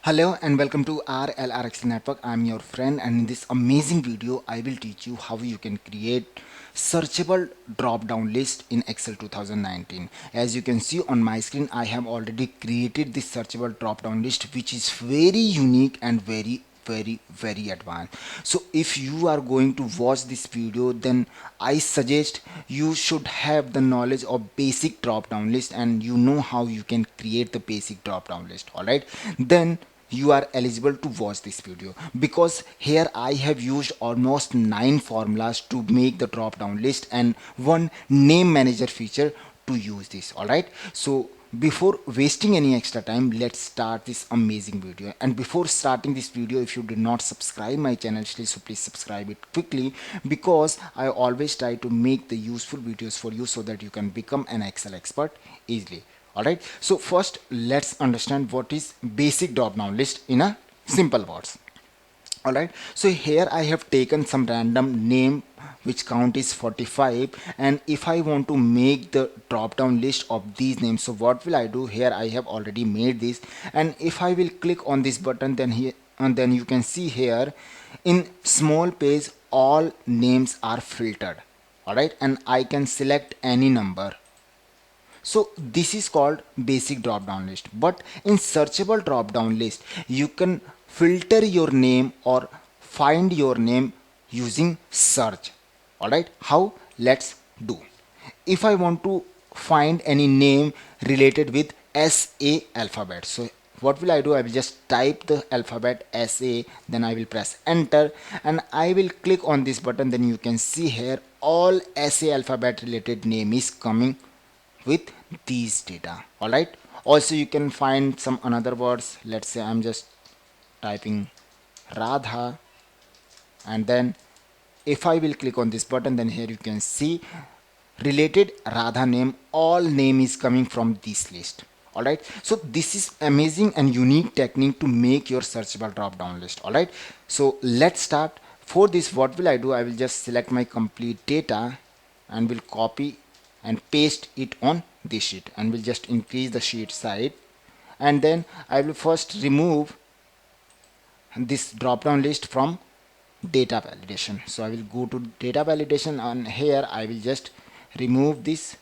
Hello and welcome to RLRX Network. I'm your friend, and in this amazing video I will teach you how you can create searchable drop down list in Excel 2019. As you can see on my screen, I have already created this searchable drop down list, which is very unique and very advanced. So if you are going to watch this video, then I suggest you should have the knowledge of basic drop down list and you know how you can create the basic drop down list. All right, then you are eligible to watch this video, because here I have used almost 9 formulas to make the drop down list and one name manager feature to use this. All right, so before wasting any extra time, let's start this amazing video. And before starting this video, if you did not subscribe my channel, so please subscribe it quickly, because I always try to make the useful videos for you so that you can become an Excel expert easily. Alright, so first let's understand what is basic drop down list in a simple words. Alright, so here I have taken some random name which count is 45, and if I want to make the drop down list of these names, so what will I do? Here I have already made this, and if I will click on this button, then here and then you can see here in small page all names are filtered. Alright, and I can select any number. So this is called basic drop down list. But in searchable drop down list, you can filter your name or find your name using search. Alright, how? Let's do. If I want to find any name related with SA alphabet, so what will I do? I will just type the alphabet SA, then I will press enter, and I will click on this button. Then you can see here all SA alphabet related name is coming with these data. All right, also you can find some another words. Let's say I'm just typing Radha, and then if I will click on this button, then here you can see related Radha name, all name is coming from this list. All right, so this is amazing and unique technique to make your searchable drop down list. All right, so let's start. For this, what will I do? I will just select my complete data and will copy and paste it on this sheet, and will just increase the sheet size, and then I will first remove this drop down list from data validation. So I will go to data validation, and here I will just remove this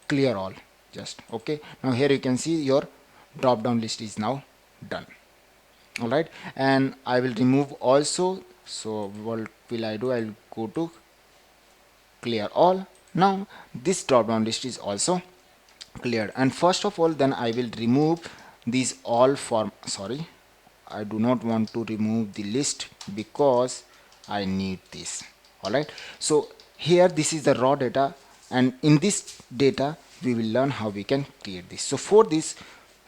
clear all. Just okay, now here you can see your drop down list is now done. All right, and I will remove also. So what will I do? I'll go to clear all. Now this drop down list is also cleared, and first of all, then I will remove these all form. Sorry, I do not want to remove the list because I need this. All right, so here this is the raw data, and in this data we will learn how we can create this. So for this,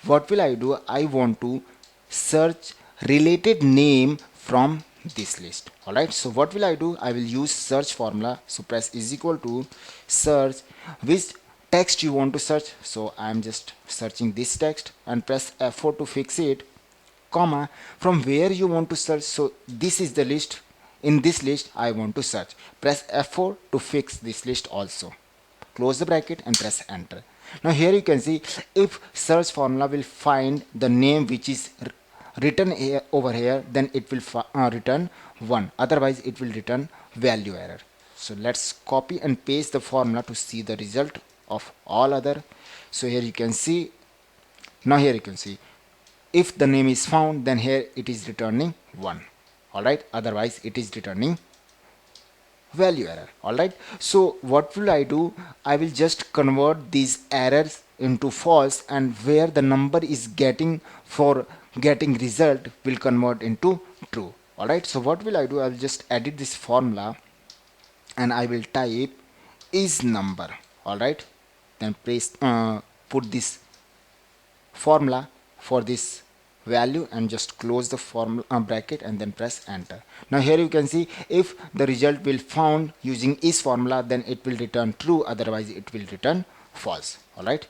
what will I do? I want to search related name from this list. All right, so what will I do? I will use search formula. So press is equal to search which text you want to search. So I am just searching this text, and press F4 to fix it, comma, from where you want to search. So this is the list. In this list I want to search. Press F4 to fix this list also. Close the bracket and press enter. Now here you can see, if search formula will find the name which is written here over here, then it will return 1, otherwise it will return value error. So let's copy and paste the formula to see the result of all other. So here you can see, now here you can see, if the name is found, then here it is returning 1. All right, otherwise it is returning value error. All right, so what will I do? I will just convert these errors into false, and where the number is getting for getting result will convert into true. All right, so what will I do? I will just edit this formula, and I will type is number. All right, then put this formula for this value and just close the formula bracket and then press enter. Now here you can see, if the result will found using is formula, then it will return true, otherwise it will return false. All right,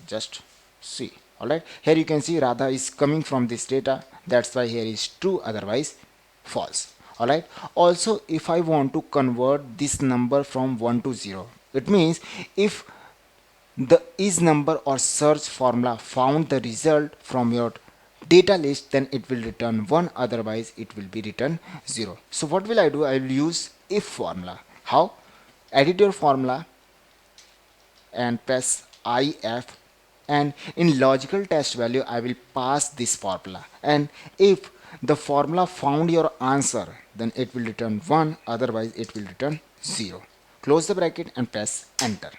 just see. All right, here you can see Radha is coming from this data, that's why here is true, otherwise false. All right, also if I want to convert this number from 1 to 0, it means if the is number or search formula found the result from your data list, then it will return 1, otherwise it will be return 0. So what will I do? I will use if formula. How? Edit your formula and press if, and in logical test value I will pass this formula, and if the formula found your answer, then it will return 1, otherwise it will return 0. Close the bracket and press enter.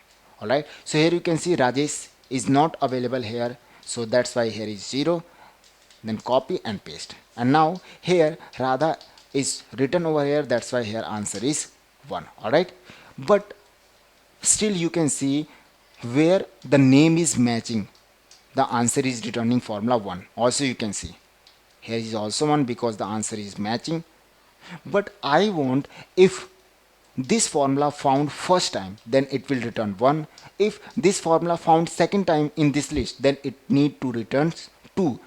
Alright, so here you can see Rajesh is not available here, so that's why here is 0. Then copy and paste, and now here Radha is written over here, that's why here answer is 1. Alright, but still you can see where the name is matching, the answer is returning formula 1. Also you can see here is also 1 because the answer is matching. But I want, if this formula found first time, then it will return 1. If this formula found second time in this list, then it need to return 2,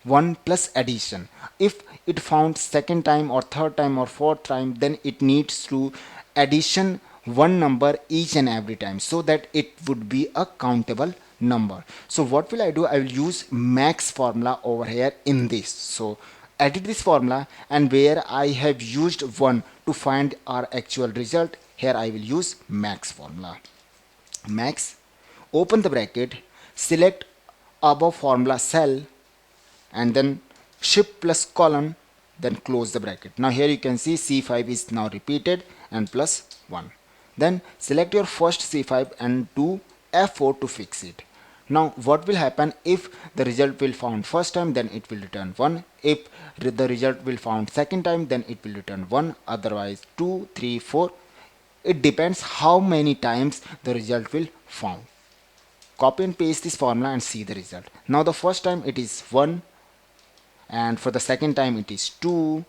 1 plus addition. If it found second time or third time or fourth time, then it needs to addition one number each and every time, so that it would be a countable number. So what will I do? I will use max formula over here in this. So edit this formula, and where I have used 1 to find our actual result, here I will use max formula. Max, open the bracket, select above formula cell, and then shift plus colon, then close the bracket. Now here you can see C5 is now repeated and plus 1. Then select your first C5 and do F4 to fix it. Now what will happen? If the result will found first time, then it will return 1. If the result will found second time, then it will return 1, otherwise 2, 3, 4. It depends how many times the result will found. Copy and paste this formula and see the result. Now the first time it is 1, and for the second time it is 2,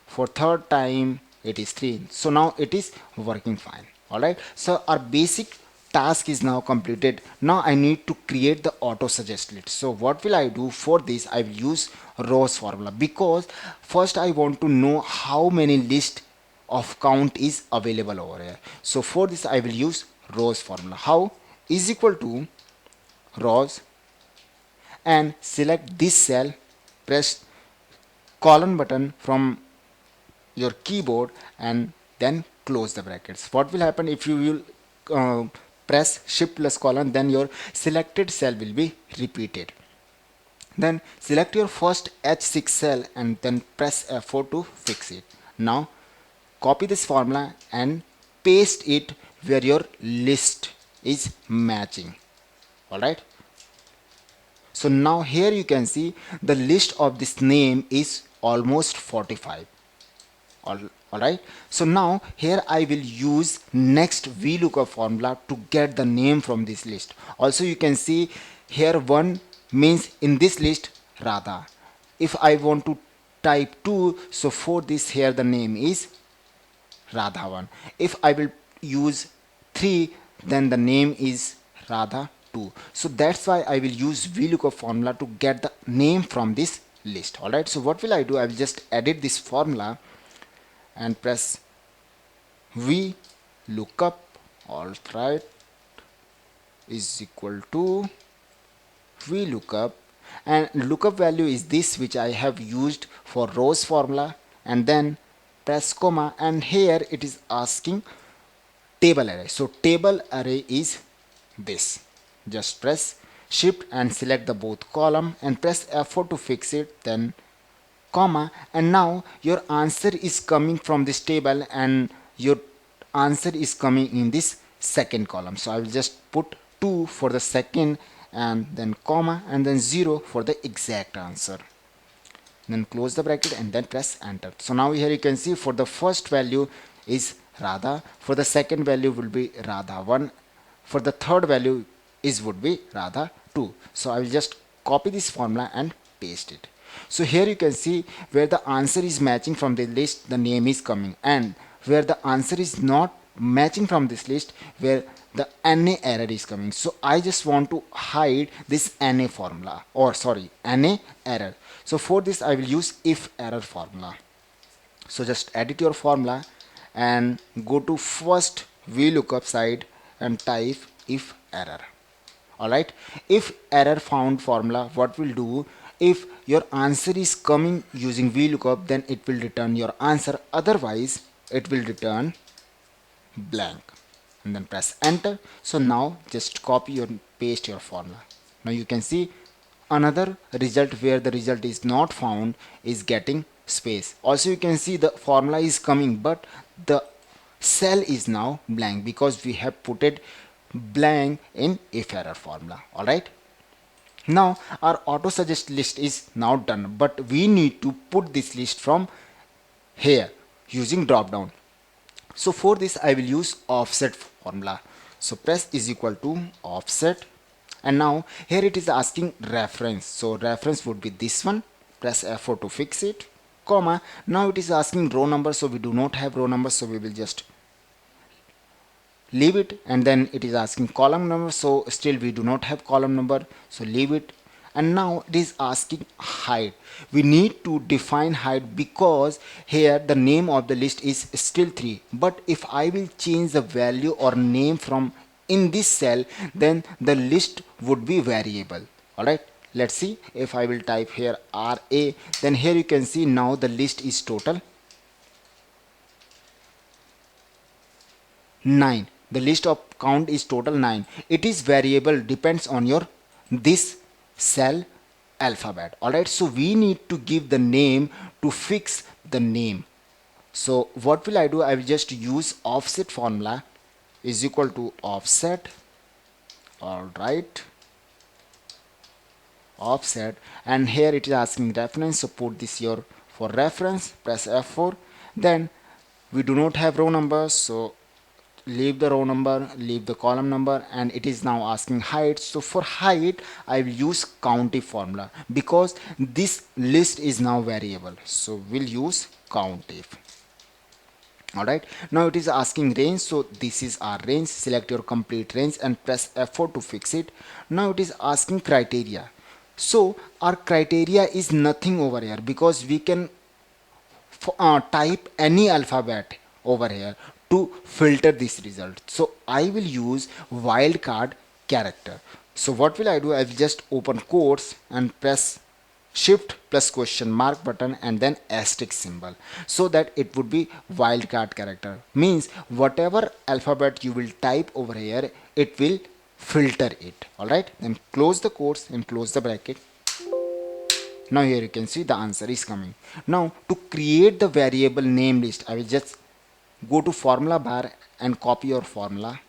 for third time it is 3. So now it is working fine. Alright, so our basic task is now completed. Now I need to create the auto suggest list. So what will I do? For this I will use rows formula, because first I want to know how many list of count is available over here. So for this I will use rows formula. How? Is equal to rows, and select this cell, press colon button from your keyboard, and then close the brackets. What will happen if you will press shift plus colon, then your selected cell will be repeated. Then select your first H6 cell and then press F4 to fix it. Now copy this formula and paste it where your list is matching. Alright, so now here you can see the list of this name is almost 45. Alright, so now here I will use next VLOOKUP formula to get the name from this list. Also you can see here 1 means in this list Radha. If I want to type 2, so for this here the name is Radha 1. If I will use 3, then the name is Radha 2. So that's why I will use VLOOKUP formula to get the name from this list. Alright, so what will I do? I will just edit this formula and press VLOOKUP, alright, is equal to VLOOKUP, and lookup value is this which I have used for rows formula, and then press comma, and here it is asking table array. So table array is this. Just press shift and select the both column and press F4 to fix it, then comma, and now your answer is coming from this table and your answer is coming in this second column. So I will just put 2 for the second, and then comma, and then 0 for the exact answer. Then close the bracket and then press enter. So now here you can see for the first value is Radha, for the second value will be Radha 1, for the third value is would be Radha 2. So I will just copy this formula and paste it. So here you can see where the answer is matching from the list, the name is coming, and where the answer is not matching from this list, where the NA error is coming. So I just want to hide this NA formula, or sorry, NA error. So for this I will use if error formula. So just edit your formula and go to first VLOOKUP side and type if error. Alright, if error found formula, what we'll do, If your answer is coming using VLOOKUP, then it will return your answer, otherwise it will return blank, and then press enter. So now just copy or paste your formula. Now you can see another result where the result is not found is getting space. Also you can see the formula is coming, but the cell is now blank because we have put it blank in if error formula. All right, now our auto suggest list is now done, but we need to put this list from here using drop down. So for this I will use offset formula. So press is equal to offset, and now here it is asking reference. So reference would be this one. Press F4 to fix it, comma. Now it is asking row number, so we do not have row number, so we will just leave it. And then it is asking column number, so still we do not have column number, so leave it. And now it is asking height. We need to define height because here the name of the list is still 3, but if I will change the value or name from in this cell, then the list would be variable. All right, let's see. If I will type here RA, then here you can see now the list is total 9. The list of count is total 9. It is variable, depends on your this cell alphabet. All right, so we need to give the name to fix the name. So what will I do? I will just use offset formula is equal to offset. All right, offset, and here it is asking reference, so put this here for reference. Press F4. Then we do not have row number, so leave the row number, leave the column number, and it is now asking height. So for height I will use COUNTIF formula because this list is now variable, so we'll use COUNTIF. All right, now it is asking range, so this is our range. Select your complete range and press F4 to fix it. Now it is asking criteria, so our criteria is nothing over here because we can type any alphabet over here to filter this result. So I will use wildcard character. So what will I do? I will just open quotes and press shift plus question mark button and then asterisk symbol, so that it would be wildcard character. Means whatever alphabet you will type over here, it will filter it. All right, then close the quotes and close the bracket. Now here you can see the answer is coming. Now to create the variable name list, I will just go to formula bar and copy your formula,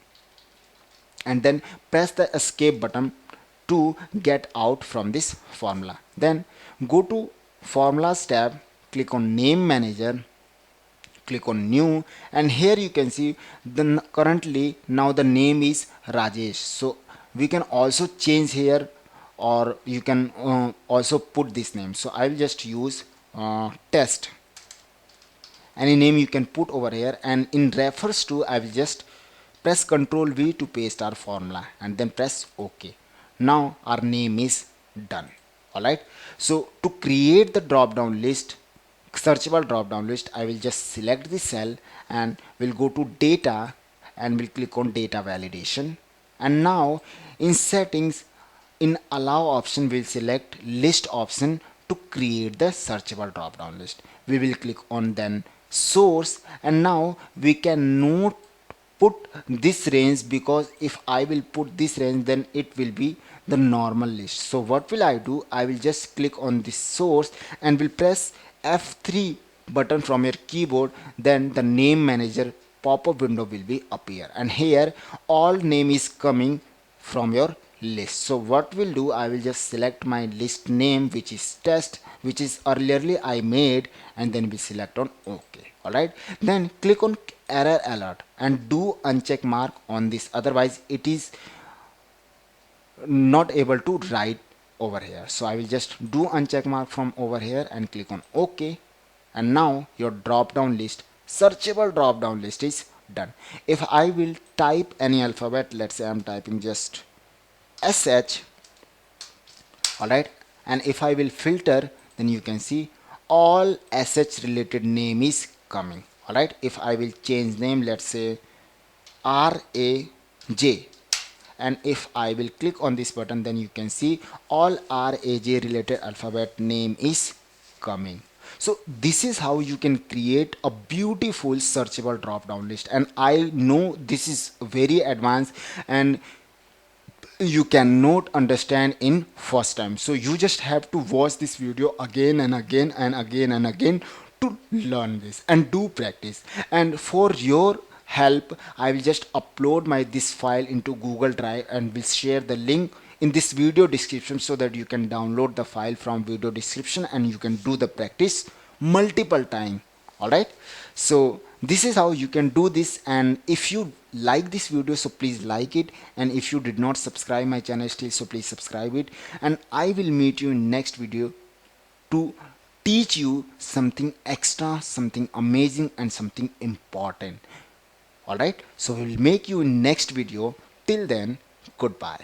and then press the escape button to get out from this formula. Then go to formulas tab, click on name manager, click on new, and here you can see the currently now the name is Rajesh. So we can also change here, or you can also put this name. So I will just use test. Any name you can put over here, and in refers to I will just press Ctrl V to paste our formula and then press OK. Now our name is done. All right, so to create the drop down list, searchable drop down list, I will just select the cell and will go to data and will click on data validation. And now in settings, in allow option, we'll select list option to create the searchable drop down list. We will click on then source, and now we cannot put this range because if I will put this range, then it will be the normal list. So what will I do? I will just click on this source and will press F3 button from your keyboard. Then the name manager pop-up window will be appear, and here all name is coming from your list. So what we'll do, I will just select my list name, which is test, which is earlierly I made, and then we select on OK. All right, then click on error alert and do uncheck mark on this, otherwise it is not able to write over here. So I will just do uncheck mark from over here and click on OK, and now your drop down list, searchable drop down list is done. If I will type any alphabet, let's say I'm typing just SH, all right, and if I will filter, then you can see all SH related name is coming. All right, if I will change name, let's say RAJ, and if I will click on this button, then you can see all RAJ related alphabet name is coming. So this is how you can create a beautiful searchable drop down list, and I know this is very advanced and you cannot understand in first time, so you just have to watch this video again and again and again and again to learn this and do practice. And for your help, I will just upload my this file into Google Drive and will share the link in this video description so that you can download the file from video description and you can do the practice multiple time. All right, so this is how you can do this, and if you like this video, so please like it, and if you did not subscribe my channel still, so please subscribe it, and I will meet you in next video to teach you something extra, something amazing and something important. All right, so we'll make you in next video. Till then, goodbye.